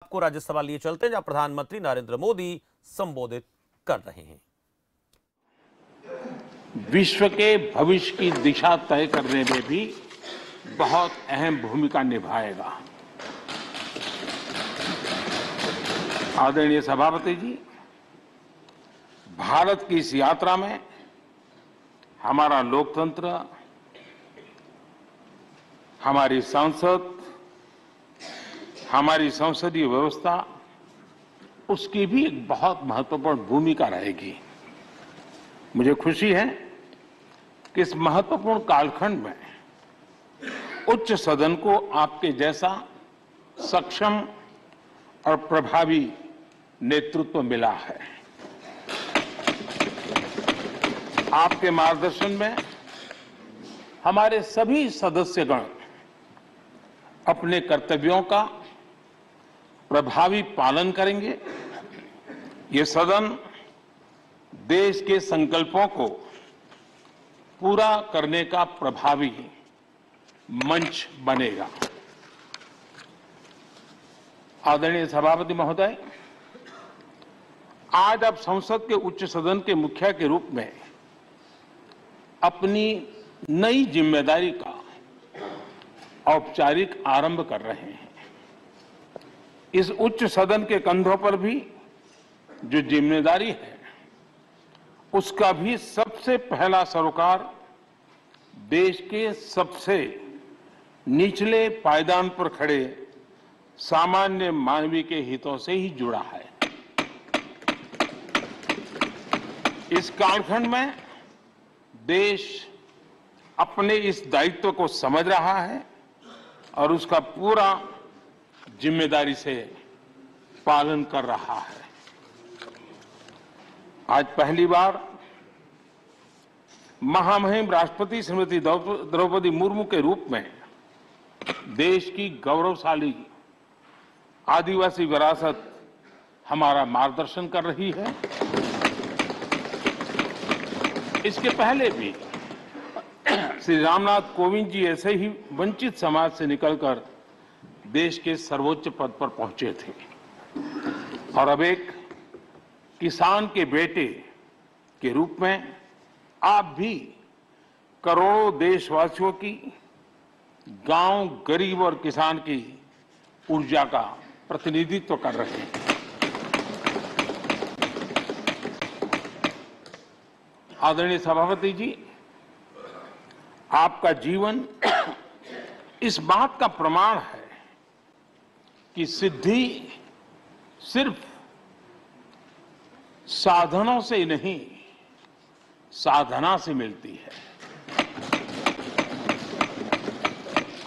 आपको राज्यसभा लिए चलते हैं, जहां प्रधानमंत्री नरेंद्र मोदी संबोधित कर रहे हैं। विश्व के भविष्य की दिशा तय करने में भी बहुत अहम भूमिका निभाएगा। आदरणीय सभापति जी, भारत की इस यात्रा में हमारा लोकतंत्र, हमारी संसद, हमारी संसदीय व्यवस्था, उसकी भी एक बहुत महत्वपूर्ण भूमिका रहेगी। मुझे खुशी है कि इस महत्वपूर्ण कालखंड में उच्च सदन को आपके जैसा सक्षम और प्रभावी नेतृत्व मिला है। आपके मार्गदर्शन में हमारे सभी सदस्यगण अपने कर्तव्यों का प्रभावी पालन करेंगे। ये सदन देश के संकल्पों को पूरा करने का प्रभावी मंच बनेगा। आदरणीय सभापति महोदय, आज आप संसद के उच्च सदन के मुखिया के रूप में अपनी नई जिम्मेदारी का औपचारिक आरंभ कर रहे हैं। इस उच्च सदन के कंधों पर भी जो जिम्मेदारी है, उसका भी सबसे पहला सरोकार देश के सबसे निचले पायदान पर खड़े सामान्य मानवीय के हितों से ही जुड़ा है। इस कालखंड में देश अपने इस दायित्व को समझ रहा है और उसका पूरा जिम्मेदारी से पालन कर रहा है। आज पहली बार महामहिम राष्ट्रपति श्रीमती द्रौपदी मुर्मू के रूप में देश की गौरवशाली आदिवासी विरासत हमारा मार्गदर्शन कर रही है। इसके पहले भी श्री रामनाथ कोविंद जी ऐसे ही वंचित समाज से निकलकर देश के सर्वोच्च पद पर पहुंचे थे और अब एक किसान के बेटे के रूप में आप भी करोड़ों देशवासियों की, गांव, गरीब और किसान की ऊर्जा का प्रतिनिधित्व कर रहे हैं। आदरणीय सभापति जी, आपका जीवन इस बात का प्रमाण है कि सिद्धि सिर्फ साधनों से नहीं, साधना से मिलती है।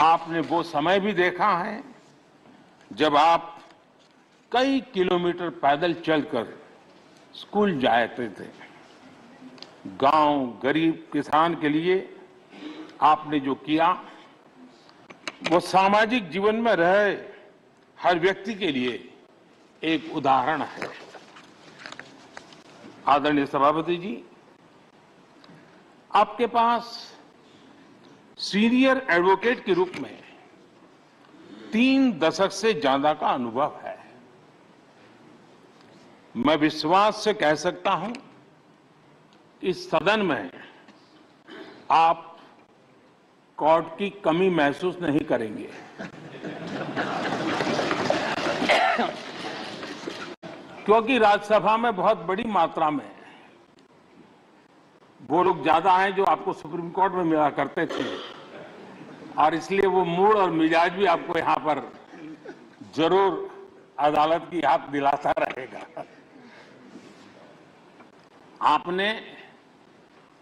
आपने वो समय भी देखा है जब आप कई किलोमीटर पैदल चलकर स्कूल जाते थे। गांव, गरीब, किसान के लिए आपने जो किया, वो सामाजिक जीवन में रहे हर व्यक्ति के लिए एक उदाहरण है। आदरणीय सभापति जी, आपके पास सीनियर एडवोकेट के रूप में 3 दशक से ज्यादा का अनुभव है। मैं विश्वास से कह सकता हूं, इस सदन में आप कोर्ट की कमी महसूस नहीं करेंगे। क्योंकि राज्यसभा में बहुत बड़ी मात्रा में वो लोग ज्यादा हैं जो आपको सुप्रीम कोर्ट में मिला करते थे और इसलिए वो मूड और मिजाज भी आपको यहां पर जरूर अदालत की याद दिलाता रहेगा। आपने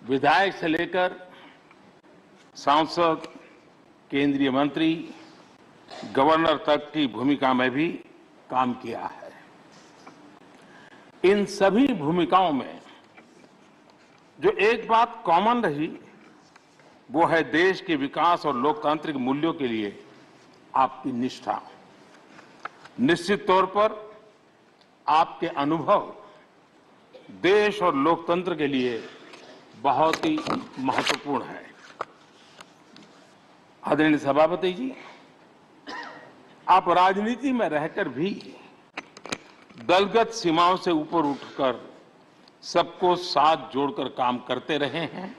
विधायक से लेकर सांसद, केंद्रीय मंत्री, गवर्नर तक की भूमिका में भी काम किया है। इन सभी भूमिकाओं में जो एक बात कॉमन रही, वो है देश के विकास और लोकतांत्रिक मूल्यों के लिए आपकी निष्ठा। निश्चित तौर पर आपके अनुभव देश और लोकतंत्र के लिए बहुत ही महत्वपूर्ण है। आदरणीय सभापति जी, आप राजनीति में रहकर भी दलगत सीमाओं से ऊपर उठकर सबको साथ जोड़कर काम करते रहे हैं।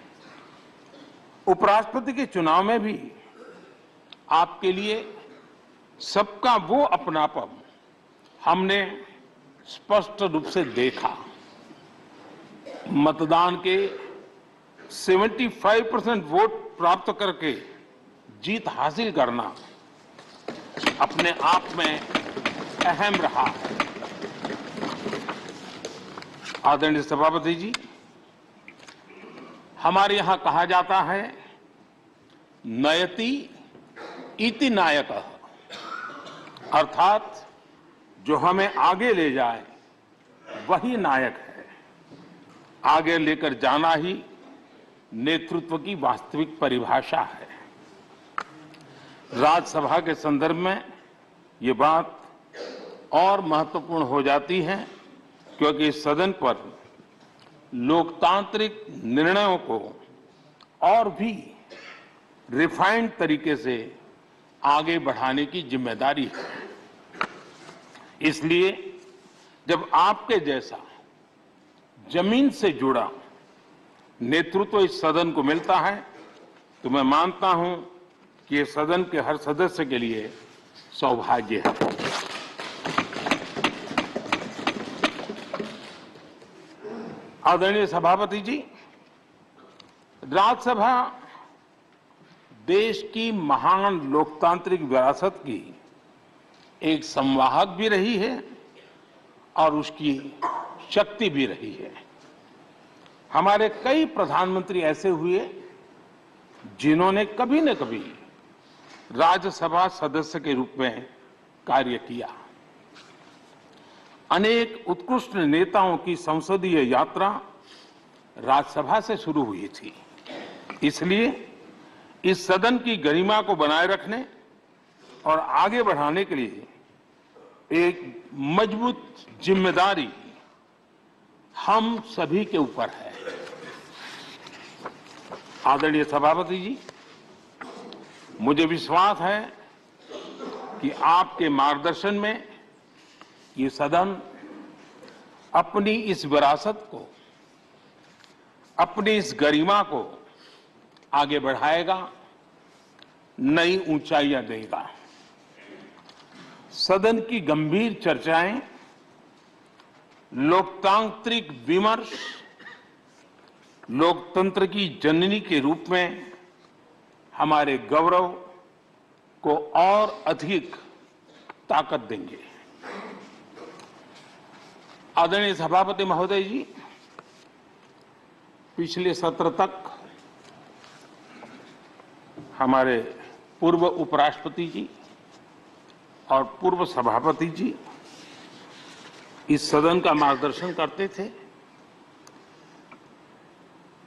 उपराष्ट्रपति के चुनाव में भी आपके लिए सबका वो अपनापन हमने स्पष्ट रूप से देखा। मतदान के 75% वोट प्राप्त करके जीत हासिल करना अपने आप में अहम रहा। आदरणीय सभापति जी, हमारे यहां कहा जाता है नयति इति नायकः, अर्थात जो हमें आगे ले जाए वही नायक है। आगे लेकर जाना ही नेतृत्व की वास्तविक परिभाषा है। राज्यसभा के संदर्भ में ये बात और महत्वपूर्ण हो जाती है क्योंकि इस सदन पर लोकतांत्रिक निर्णयों को और भी रिफाइंड तरीके से आगे बढ़ाने की जिम्मेदारी है। इसलिए जब आपके जैसा जमीन से जुड़ा नेतृत्व इस सदन को मिलता है तो मैं मानता हूं कि ये सदन के हर सदस्य के लिए सौभाग्य है। आदरणीय सभापति जी, राज्यसभा देश की महान लोकतांत्रिक विरासत की एक संवाहक भी रही है और उसकी शक्ति भी रही है। हमारे कई प्रधानमंत्री ऐसे हुए जिन्होंने कभी न कभी राज्यसभा सदस्य के रूप में कार्य किया। अनेक उत्कृष्ट नेताओं की संसदीय यात्रा राज्यसभा से शुरू हुई थी। इसलिए इस सदन की गरिमा को बनाए रखने और आगे बढ़ाने के लिए एक मजबूत जिम्मेदारी हम सभी के ऊपर है। आदरणीय सभापति जी, मुझे विश्वास है कि आपके मार्गदर्शन में ये सदन अपनी इस विरासत को, अपनी इस गरिमा को आगे बढ़ाएगा, नई ऊंचाइयां देगा। सदन की गंभीर चर्चाएं, लोकतांत्रिक विमर्श लोकतंत्र की जननी के रूप में हमारे गौरव को और अधिक ताकत देंगे। आदरणीय सभापति महोदय जी, पिछले सत्र तक हमारे पूर्व उपराष्ट्रपति जी और पूर्व सभापति जी इस सदन का मार्गदर्शन करते थे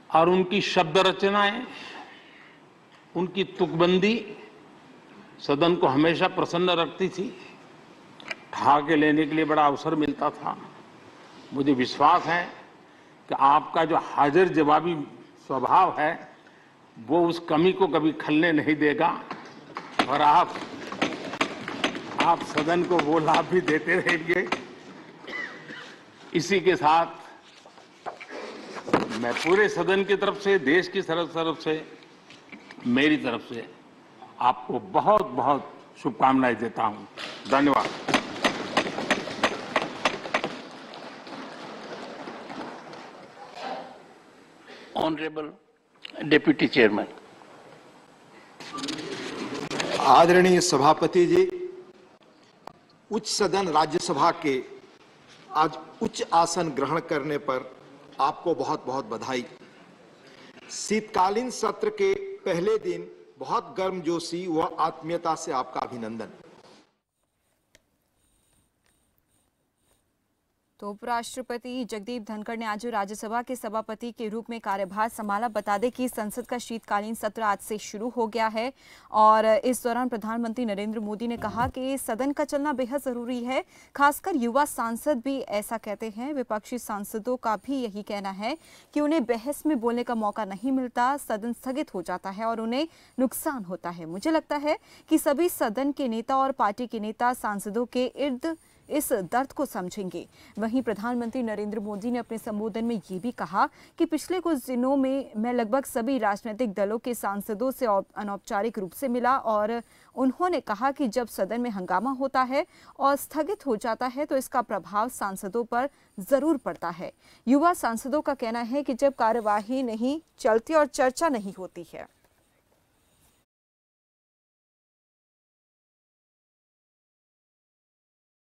और उनकी शब्द रचनाएं, उनकी तुकबंदी सदन को हमेशा प्रसन्न रखती थी। ठहाके लेने के लिए बड़ा अवसर मिलता था। मुझे विश्वास है कि आपका जो हाजिर जवाबी स्वभाव है वो उस कमी को कभी खलने नहीं देगा और आप सदन को वो लाभ भी देते रहेंगे। इसी के साथ मैं पूरे सदन की तरफ से, देश की तरफ से, मेरी तरफ से आपको बहुत बहुत शुभकामनाएं देता हूं। धन्यवाद। Honourable deputy chairman. आदरणीय सभापति जी, उच्च सदन राज्यसभा के आज उच्च आसन ग्रहण करने पर आपको बहुत बहुत बधाई। शीतकालीन सत्र के पहले दिन बहुत गर्मजोशी व आत्मीयता से आपका अभिनंदन। तो उपराष्ट्रपति जगदीप धनखड़ ने आज राज्यसभा के सभापति के रूप में कार्यभार संभाला। बता दें कि संसद का शीतकालीन सत्र आज से शुरू हो गया है और इस दौरान प्रधानमंत्री नरेंद्र मोदी ने कहा कि सदन का चलना बेहद जरूरी है। खासकर युवा सांसद भी ऐसा कहते हैं। विपक्षी सांसदों का भी यही कहना है कि उन्हें बहस में बोलने का मौका नहीं मिलता, सदन स्थगित हो जाता है और उन्हें नुकसान होता है। मुझे लगता है कि सभी सदन के नेता और पार्टी के नेता सांसदों के इर्द इस दर्द को समझेंगे। वहीं प्रधानमंत्री नरेंद्र मोदी ने अपने संबोधन में ये भी कहा कि पिछले कुछ दिनों में मैं लगभग सभी राजनीतिक दलों के सांसदों से अनौपचारिक रूप से मिला और उन्होंने कहा कि जब सदन में हंगामा होता है और स्थगित हो जाता है तो इसका प्रभाव सांसदों पर जरूर पड़ता है। युवा सांसदों का कहना है कि जब कार्यवाही नहीं चलती और चर्चा नहीं होती है